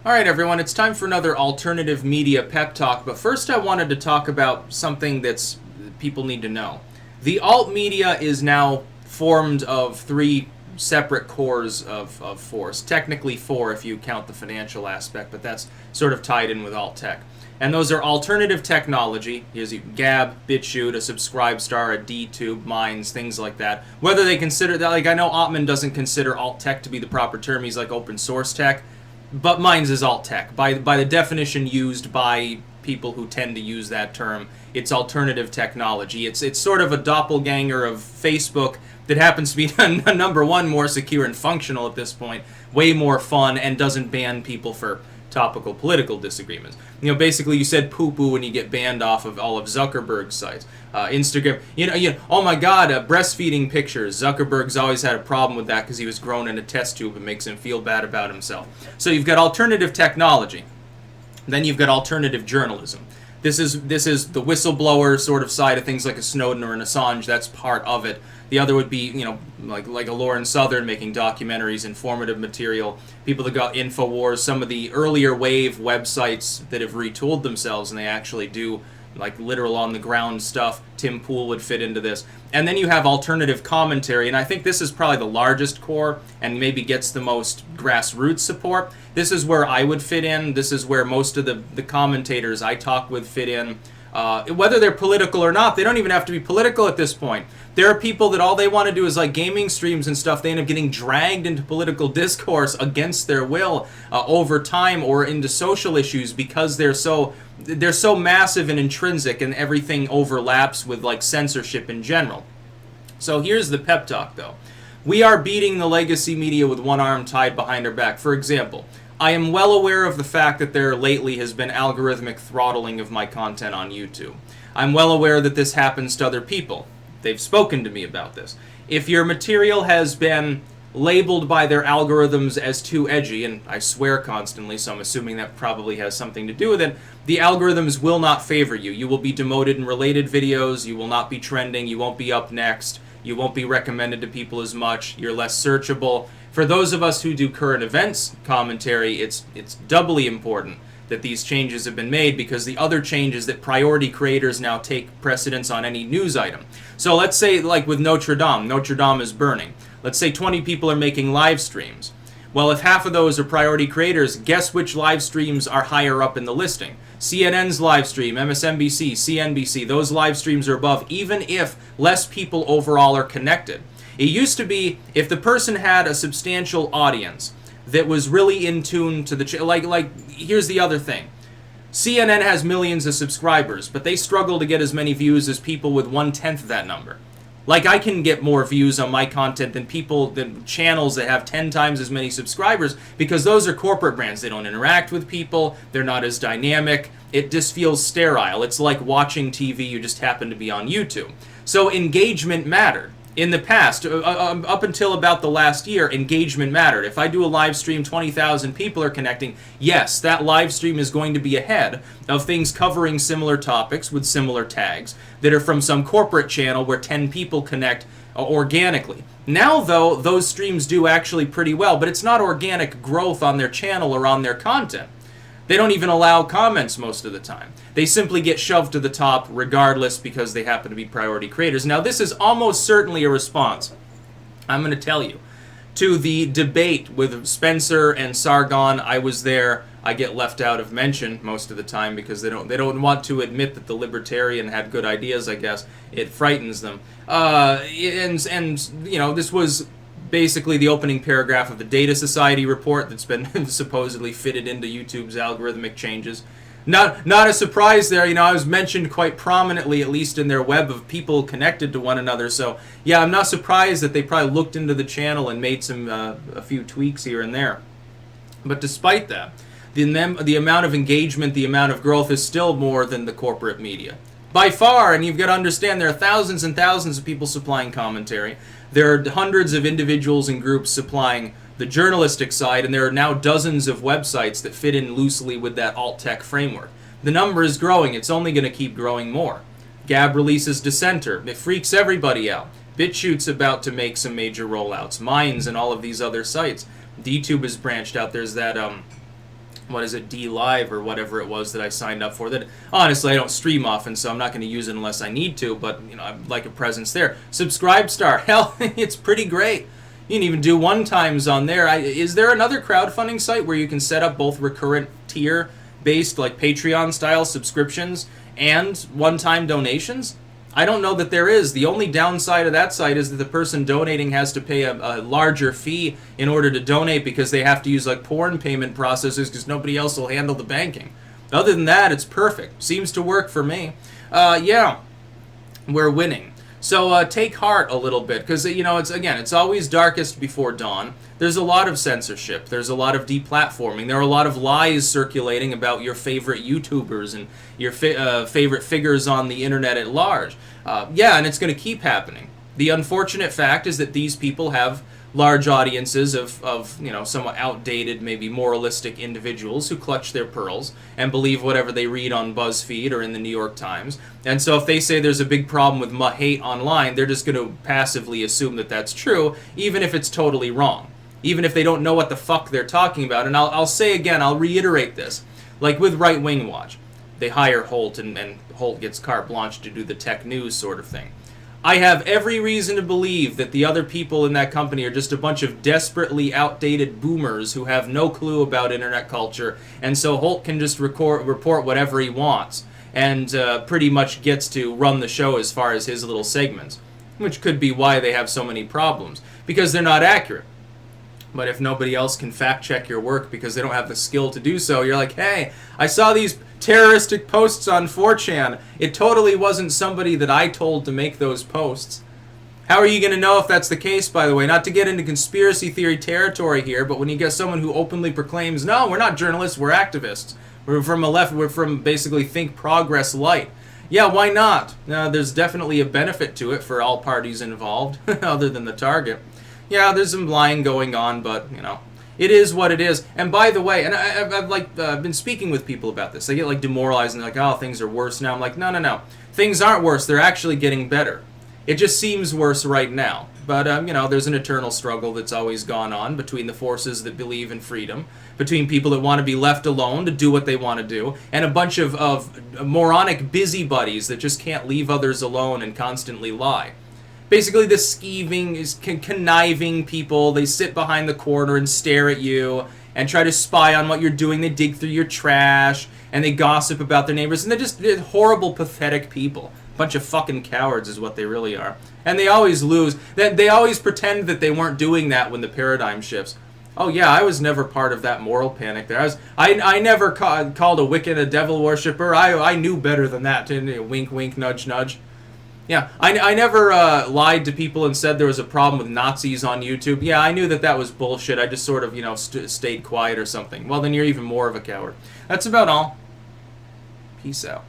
Alright everyone, it's time for another alternative media pep talk, but first I wanted to talk about something that's people need to know. The alt media is now formed of three separate cores of force. Technically four if you count the financial aspect, but that's sort of tied in with alt tech. And those are alternative technology. Here's Gab, BitChute, a Subscribestar, a DTube, Minds, things like that. Whether they consider that, like I know Ottman doesn't consider alt tech to be the proper term, he's like open source tech. But Minds is alt tech. By the definition used by people who tend to use that term, it's alternative technology. It's sort of a doppelganger of Facebook that happens to be number one, more secure and functional at this point, way more fun, and doesn't ban people for topical political disagreements. You know, basically you said poo-poo when you get banned off of all of Zuckerberg's sites. Instagram, oh my god, breastfeeding pictures. Zuckerberg's always had a problem with that because he was grown in a test tube. It makes him feel bad about himself. So you've got alternative technology. Then you've got alternative journalism. This is the whistleblower sort of side of things, like a Snowden or an Assange. That's part of it. The other would be, like a Lauren Southern making documentaries, informative material. People that got InfoWars, some of the earlier wave websites that have retooled themselves and they actually do like literal on the ground stuff. Tim Pool would fit into this. And then you have alternative commentary, and I think this is probably the largest core and maybe gets the most grassroots support. This is where I would fit in. This is where most of the commentators I talk with fit in. Whether they're political or not, they don't even have to be political at this point. There are people that all they want to do is like gaming streams and stuff. They end up getting dragged into political discourse against their will over time, or into social issues because they're so massive and intrinsic, and everything overlaps with like censorship in general. So here's the pep talk though. We are beating the legacy media with one arm tied behind our back. For example, I am well aware of the fact that there lately has been algorithmic throttling of my content on YouTube. I'm well aware that this happens to other people. They've spoken to me about this. If your material has been labeled by their algorithms as too edgy, and I swear constantly, so I'm assuming that probably has something to do with it, the algorithms will not favor you. You will be demoted in related videos, you will not be trending, you won't be up next, you won't be recommended to people as much, you're less searchable. For those of us who do current events commentary, it's doubly important that these changes have been made, because the other change is that priority creators now take precedence on any news item. So let's say, like with Notre Dame is burning. Let's say 20 people are making live streams. Well, if half of those are priority creators, guess which live streams are higher up in the listing? CNN's live stream, MSNBC, CNBC, those live streams are above, even if less people overall are connected. It used to be, if the person had a substantial audience that was really in tune to the like here's the other thing. CNN has millions of subscribers, but they struggle to get as many views as people with 1/10 of that number. Like, I can get more views on my content than channels that have 10 times as many subscribers, because those are corporate brands. They don't interact with people, they're not as dynamic, it just feels sterile. It's like watching TV, you just happen to be on YouTube. So engagement mattered. In the past, up until about the last year, engagement mattered. If I do a live stream, 20,000 people are connecting, yes, that live stream is going to be ahead of things covering similar topics with similar tags that are from some corporate channel where 10 people connect organically. Now, though, those streams do actually pretty well, but it's not organic growth on their channel or on their content. They don't even allow comments most of the time. They simply get shoved to the top regardless, because they happen to be priority creators. Now, this is almost certainly a response, I'm going to tell you, to the debate with Spencer and Sargon. I was there. I get left out of mention most of the time because they don't want to admit that the libertarian had good ideas, I guess. It frightens them. This was basically the opening paragraph of the Data Society report that's been supposedly fitted into YouTube's algorithmic changes. Not a surprise there. I was mentioned quite prominently, at least in their web of people connected to one another. So yeah, I'm not surprised that they probably looked into the channel and made some a few tweaks here and there. But despite that, the amount of engagement, the amount of growth is still more than the corporate media. By far, and you've got to understand, there are thousands and thousands of people supplying commentary. There are hundreds of individuals and groups supplying the journalistic side, and there are now dozens of websites that fit in loosely with that alt-tech framework. The number is growing. It's only going to keep growing more. Gab releases Dissenter. It freaks everybody out. BitChute's about to make some major rollouts. Minds and all of these other sites. DTube is branched out. There's that what is it, D Live or whatever it was that I signed up for. That honestly I don't stream often, so I'm not going to use it unless I need to. But you know, I like a presence there. Subscribestar, hell, it's pretty great. You can even do one-times on there. Is there another crowdfunding site where you can set up both recurrent tier-based, like Patreon-style subscriptions and one-time donations? I don't know that there is. The only downside of that site is that the person donating has to pay a larger fee in order to donate because they have to use like porn payment processors because nobody else will handle the banking. Other than that, it's perfect. Seems to work for me. Yeah, we're winning. So take heart a little bit because, you know, it's always darkest before dawn. There's a lot of censorship. There's a lot of deplatforming. There are a lot of lies circulating about your favorite YouTubers and your favorite figures on the internet at large. Yeah, and it's going to keep happening. The unfortunate fact is that these people have large audiences of you know, somewhat outdated, maybe moralistic individuals who clutch their pearls and believe whatever they read on BuzzFeed or in the New York Times. And so if they say there's a big problem with hate online, they're just going to passively assume that that's true, even if it's totally wrong. Even if they don't know what the fuck they're talking about. And I'll say again, I'll reiterate this. Like with Right Wing Watch, they hire Holt and Holt gets carte blanche to do the tech news sort of thing. I have every reason to believe that the other people in that company are just a bunch of desperately outdated boomers who have no clue about internet culture, and so Holt can just report whatever he wants, and pretty much gets to run the show as far as his little segments, which could be why they have so many problems, because they're not accurate. But if nobody else can fact-check your work because they don't have the skill to do so, you're like, hey, I saw these terroristic posts on 4chan. It totally wasn't somebody that I told to make those posts. How are you going to know if that's the case, by the way? Not to get into conspiracy theory territory here, but when you get someone who openly proclaims, no, we're not journalists, we're activists. We're from the left, we're from basically Think Progress Light. Yeah, why not? There's definitely a benefit to it for all parties involved, other than the target. Yeah, there's some lying going on, but, you know, it is what it is. And by the way, and I've been speaking with people about this. They get, like, demoralized and like, oh, things are worse now. I'm like, no. Things aren't worse. They're actually getting better. It just seems worse right now. But, you know, there's an eternal struggle that's always gone on between the forces that believe in freedom, between people that want to be left alone to do what they want to do, and a bunch of moronic busybodies that just can't leave others alone and constantly lie. Basically, the scheming, conniving people, they sit behind the corner and stare at you and try to spy on what you're doing. They dig through your trash and they gossip about their neighbors. And they're horrible, pathetic people. Bunch of fucking cowards is what they really are. And they always lose. They always pretend that they weren't doing that when the paradigm shifts. Oh yeah, I was never part of that moral panic there. I never called a Wiccan a devil worshipper. I knew better than that. Wink, wink, nudge, nudge. Yeah, I never lied to people and said there was a problem with Nazis on YouTube. Yeah, I knew that was bullshit. I just sort of, you know, stayed quiet or something. Well, then you're even more of a coward. That's about all. Peace out.